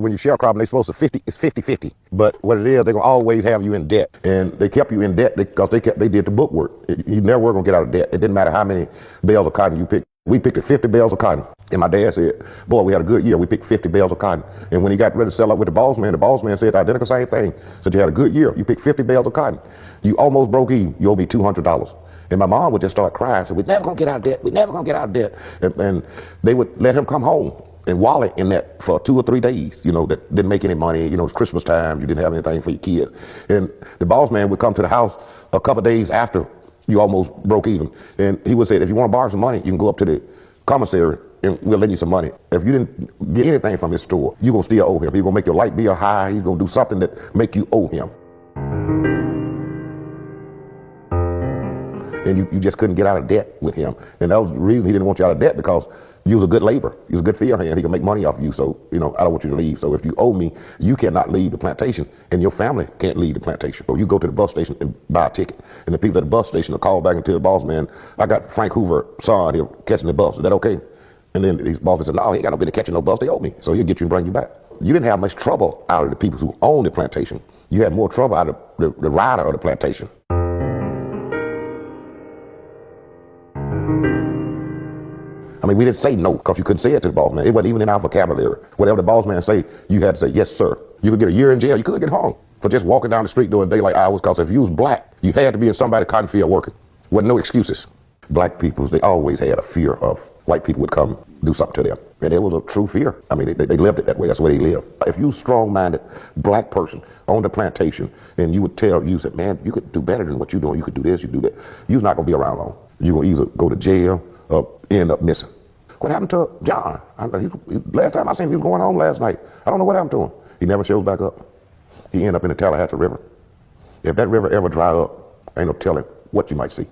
When you sharecropping, they're supposed to 50, it's 50-50. But what it is, they're gonna always have you in debt. And they kept you in debt because they did the book work. You never were gonna get out of debt. It didn't matter how many bales of cotton you picked. We picked 50 bales of cotton. And my dad said, boy, we had a good year. We picked 50 bales of cotton. And when he got ready to sell up with the boss man said the identical same thing. Said, you had a good year. You picked 50 bales of cotton. You almost broke even. You owe me $200. And my mom would just start crying. Said, we're never gonna get out of debt. We're never gonna get out of debt. And they would let him come home and wallet in that for 2 or 3 days, that didn't make any money. It's Christmas time, you didn't have anything for your kids. And the boss man would come to the house a couple of days after you almost broke even. And he would say, if you want to borrow some money, you can go up to the commissary and we'll lend you some money. If you didn't get anything from his store, you're going to still owe him. He's going to make your light bill high. He's going to do something that make you owe him. And you just couldn't get out of debt with him. And that was the reason he didn't want you out of debt, because you was a good laborer. You was a good field hand. He could make money off of you. So, I don't want you to leave. So if you owe me, you cannot leave the plantation, and your family can't leave the plantation. So you go to the bus station and buy a ticket. And the people at the bus station will call back and tell the boss man, I got Frank Hoover's son here catching the bus. Is that okay? And then his boss said, no, he ain't got no business catching no bus. They owe me. So he'll get you and bring you back. You didn't have much trouble out of the people who own the plantation. You had more trouble out of the rider of the plantation. I mean, we didn't say no because you couldn't say it to the boss man. It wasn't even in our vocabulary. Whatever the boss man say, you had to say, yes, sir. You could get a year in jail. You could get hung for just walking down the street doing daylight hours, because if you was black, you had to be in somebody's cotton field working. Wasn't no excuses. Black people, they always had a fear of white people would come do something to them. And it was a true fear. I mean, they lived it that way. That's the way they lived. If you strong-minded black person on the plantation, and you said, man, you could do better than what you're doing. You could do this, you do that. You're not going to be around long. You're going to either go to jail or end up missing. What happened to John? Last time I seen him, he was going home last night. I don't know what happened to him. He never shows back up. He ended up in the Tallahatchie River. If that river ever dry up, ain't no telling what you might see.